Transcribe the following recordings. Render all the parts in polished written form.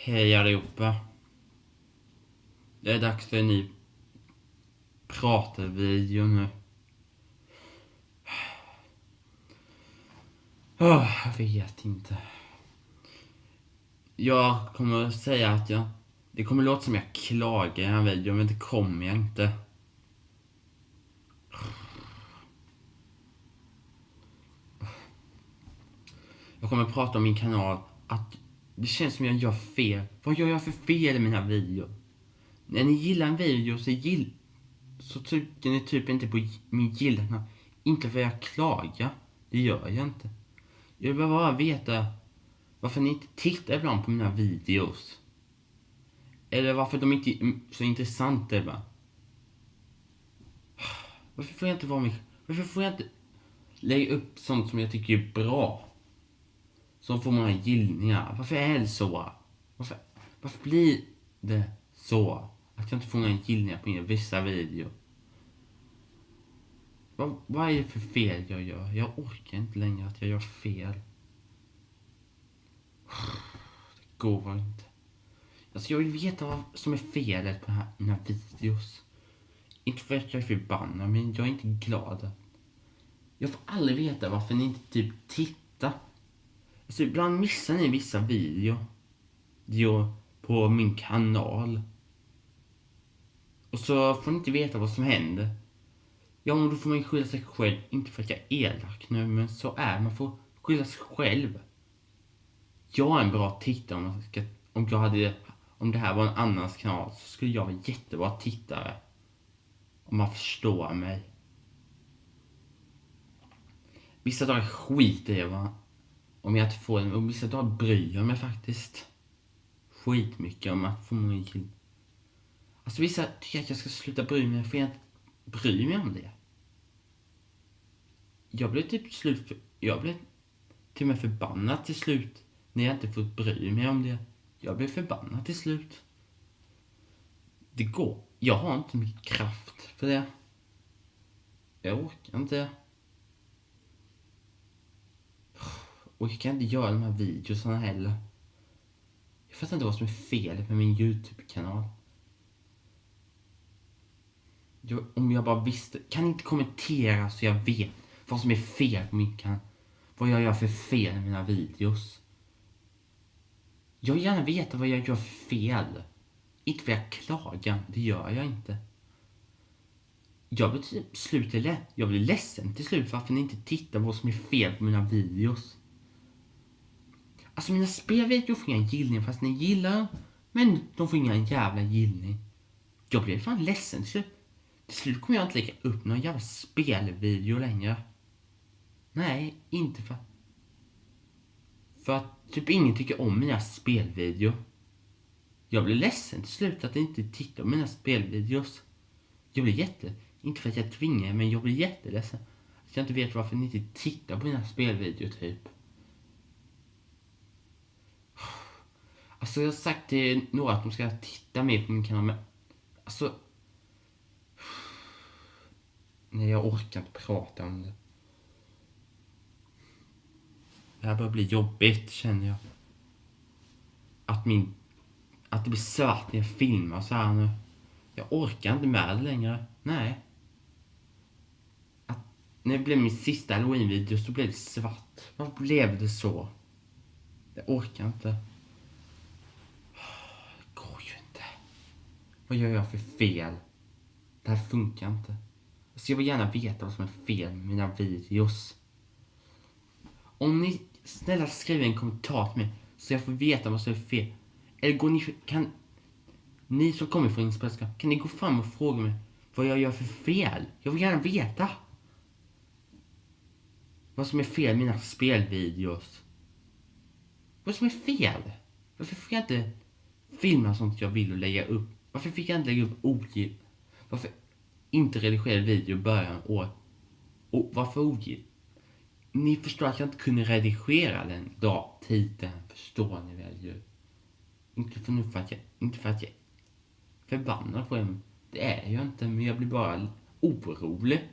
Hej allihopa. Det är dags för en ny pratarvideo nu. Jag vet inte. Jag kommer att säga att det kommer låta som jag klagar i den här videon, men det kommer jag inte. Jag kommer att prata om min kanal, att det känns som jag gör fel. Vad gör jag för fel i mina videor? När ni gillar en video så trycker ni typ inte på min gilla. Inte för jag klagar. Det gör jag inte. Jag vill bara veta varför ni inte tittar ibland på mina videos. Eller varför de inte är så intressanta ibland. Varför får jag inte vara med? Varför får jag inte lägga upp sånt som jag tycker är bra? Som får många gillningar. Varför är det så? Varför blir det så? Att jag inte får några gillningar på vissa videor. Vad är det för fel jag gör? Jag orkar inte längre att jag gör fel. Det går inte. Alltså jag vill veta vad som är felet på mina videos. Inte för att jag är förbannad, men jag är inte glad. Jag får aldrig veta varför ni inte typ tittar. Alltså ibland missar ni vissa videor på min kanal. Och så får ni inte veta vad som händer. Ja, men då får man skylla sig själv. Inte för att jag är elak nu, men så är man får skylla sig själv. Jag är en bra tittare om det här var en annans kanal så skulle jag vara jättebra tittare. Om man förstår mig. Vissa dagar skiter jag om jag inte får en. Och vissa dagar bryr jag mig faktiskt skitmycket om att få många gill. Alltså vissa tycker att jag ska sluta bry mig. För jag inte bryr mig om det. Jag blev till och med förbannad till slut. När jag inte fått bry mig om det. Jag blev förbannad till slut. Det går. Jag har inte mycket kraft för det. Jag orkar inte. Och jag kan inte göra de här videorna heller. Jag fattar inte vad som är fel med min YouTube-kanal. Om jag bara visste. Kan inte kommentera så jag vet vad som är fel på min kanal. Vad jag gör för fel i mina videos. Jag vill gärna veta vad jag gör för fel. Inte för jag klagar. Det gör jag inte. Jag blir ledsen till slut varför ni inte tittar på vad som är fel på mina videos. Alltså mina spelvideor får inga gillningar fast ni gillar. Men de får inga jävla gillning. Jag blir fan ledsen till slut. Till slut kommer jag inte lägga upp någon jävla spelvideo längre. Nej, inte för att typ ingen tycker om mina spelvideo. Jag blir ledsen till slut att inte tittar på mina spelvideos. Jag blir inte för att jag tvingar, men jag blir jätteledsen. Att jag inte vet varför ni inte tittar på mina spelvideor typ. Alltså jag har sagt till några att de ska titta mer på min kanal, men alltså. Nej, jag orkar inte prata om det. Det här börjar bli jobbigt, känner jag. Att det blir svart när jag filmar så här nu. Jag orkar inte med det längre. Nej. När det blev min sista Halloween-video så blev det svart. Varför blev det så? Jag orkar inte. Det går ju inte. Vad gör jag för fel? Det här funkar inte. Alltså jag vill gärna veta vad som är fel med mina videos. Om ni snälla skriver en kommentar till mig så jag får veta vad som är fel. Eller kan ni som kommer från inspiration, kan ni gå fram och fråga mig vad jag gör för fel? Jag vill gärna veta vad som är fel med mina spelvideos. Vad som är fel? Varför får jag inte filma sånt jag vill och lägga upp? Varför fick jag inte lägga upp ogill? Varför inte redigera video i början och varför ogill? Ni förstår att jag inte kunde redigera den titeln. Förstår ni väl? Inte för att jag är förbannad på dem. Det är jag inte, men jag blir bara orolig.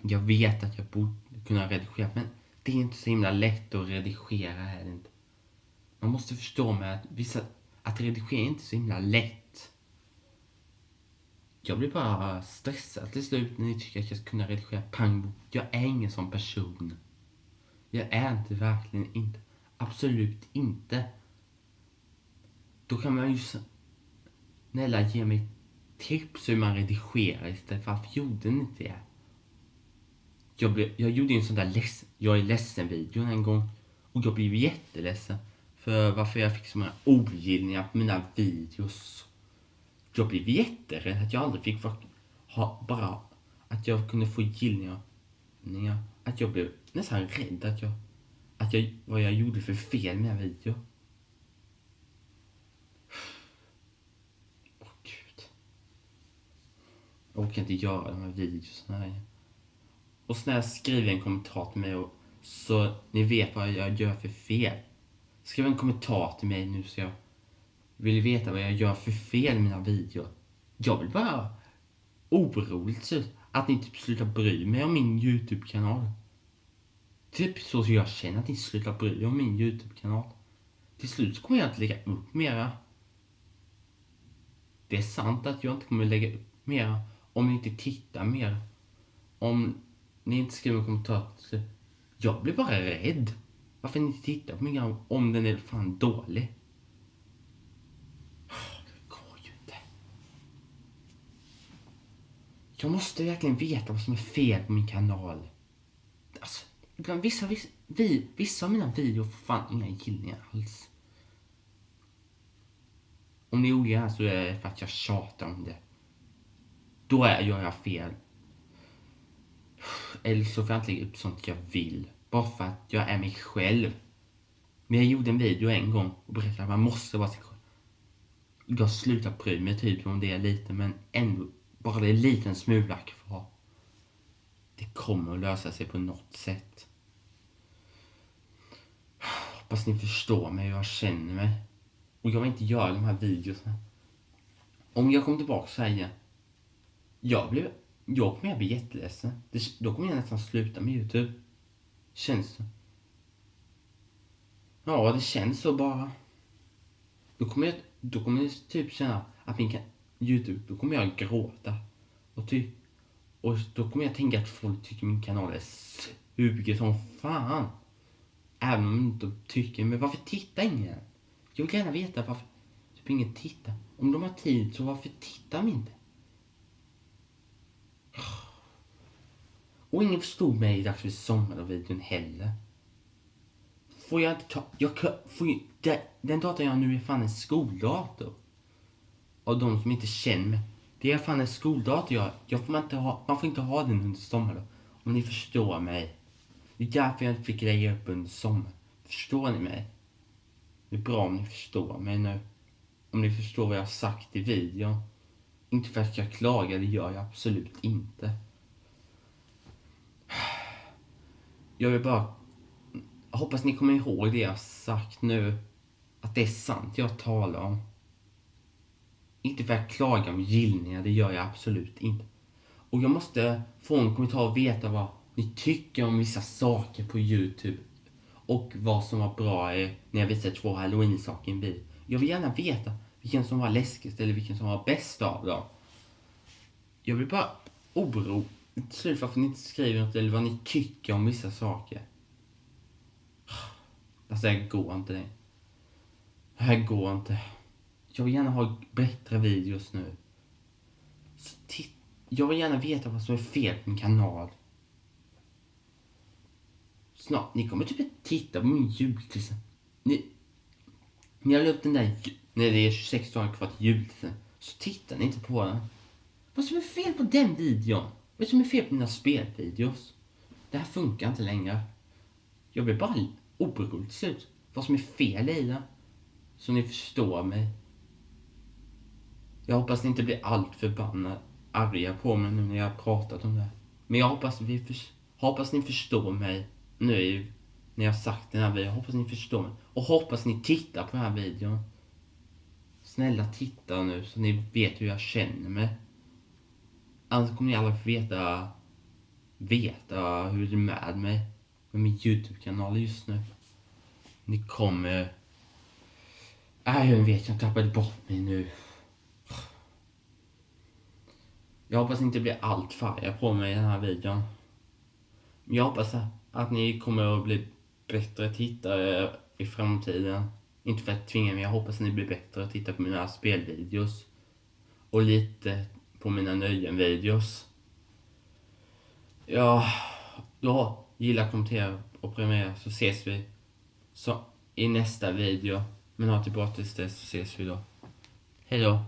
Jag vet att jag borde kunna redigera, men det är inte så himla lätt att redigera här. Man måste förstå med att redigera inte är så himla lätt. Jag blir bara stressad till slut när ni tycker att jag ska kunna redigera pang. Jag är ingen sån person. Jag är inte, verkligen inte. Absolut inte. Då kan man ju snälla ge mig tips hur man redigerar istället. Varför gjorde ni inte det? Jag gjorde en sån där jag är ledsen-video en gång. Och jag blev jätteledsen. För varför jag fick så många ogillningar på mina videos. Jag blev jätterädd att jag aldrig fick bara att jag kunde få gillningar. Att jag blev nästan rädd vad jag gjorde för fel med mina videor. Åh gud. Jag orkar inte göra de här videorna igen. Och snälla skriv en kommentar till mig så ni vet vad jag gör för fel. Skriv en kommentar till mig nu så jag vill veta vad jag gör för fel i mina videor. Jag vill bara oroligt att ni typ slutar bry mig om min YouTube-kanal. Typ så jag känner att ni slutar bry er om min YouTube-kanal. Till slut så kommer jag inte lägga upp mera. Det är sant att jag inte kommer lägga upp mera om ni inte tittar mer. Om ni inte skriver en kommentar. Jag blir bara rädd. Varför ni inte tittar på min kanal om den är fan dålig. Det går ju inte. Jag måste verkligen veta vad som är fel på min kanal. Alltså, ibland vissa av mina videor får fan inga gillningar alls. Om ni är ogillar så är det för att jag tjatar om det. Då gör jag fel. Eller så får jag inte lägga upp sånt jag vill. Bara för att jag är mig själv. Men jag gjorde en video en gång och berättade att man måste vara sig själv. Jag slutar bry mig typ om det är lite, men ändå bara det är en liten smula kvar. Det kommer att lösa sig på något sätt. Hoppas ni förstår mig och jag känner mig. Och jag vill inte göra de här videorna. Om jag kommer tillbaka så här igen. Jag kommer bli jätteledsen. Då kommer jag nästan sluta med YouTube. Känns det. Ja, det känns så bara. Då kommer jag typ känna att YouTube, då kommer jag gråta. Och då kommer jag tänka att folk tycker min kanal är suger som fan. Även om de inte tycker, men varför tittar ingen? Jag vill gärna veta varför typ ingen tittar. Om de har tid så varför tittar de inte? Och ingen förstod mig i Dags för sommarvideon heller. Får jag inte den datorn jag har nu är fan en skoldator. Av de som inte känner mig. Det är fan en skoldator man får inte ha den under sommaren. Om ni förstår mig. Det är därför jag inte fick lägga upp under sommaren. Förstår ni mig? Det är bra om ni förstår mig nu. Om ni förstår vad jag har sagt i videon. Inte för att jag klagar, det gör jag absolut inte. Jag vill bara hoppas ni kommer ihåg det jag har sagt nu. Att det är sant jag talar om. Inte för att klaga om gillningar, det gör jag absolut inte. Och jag måste få en kommentar och veta vad ni tycker om vissa saker på YouTube. Och vad som var bra när jag visade 2 Halloween-saker i en bil. Jag vill gärna veta vilken som var läskigast eller vilken som var bäst av dem. Jag vill bara oro till slut varför ni inte skriver något eller vad ni tycker om vissa saker. Alltså det går inte det. Det här går inte. Jag vill gärna ha bättre videos nu. Jag vill gärna veta vad som är fel på min kanal. Snart, ni kommer typ inte titta på min julklissa. Ni har upp den där, när det är 26 dagar kvar till julklissa. Så tittar ni inte på den. Vad som är fel på den videon? Vad som är fel på mina spelvideos? Det här funkar inte längre. Jag blir bara orolig till slut. Vad som är fel i det. Så ni förstår mig. Jag hoppas ni inte blir allt förbannade arga på mig nu när jag har pratat om det. Men jag hoppas ni förstår mig nu när jag har sagt den här videon. Hoppas ni förstår mig. Och hoppas ni tittar på den här videon. Snälla titta nu så ni vet hur jag känner mig. Annars kommer ni aldrig få veta hur det är med mig. Med min YouTube-kanal just nu. Ni kommer Jag vet, jag tappade bort mig nu. Jag hoppas inte blir allt färg på mig i den här videon. Jag hoppas att ni kommer att bli bättre tittare i framtiden. Inte för att tvinga mig, jag hoppas att ni blir bättre att titta på mina spelvideos. Och lite på mina nöjenvideos. Ja, då gilla, kommentera och prenumerera så ses vi i nästa video. Men ha tillbaka tills dess så ses vi då. Hej då.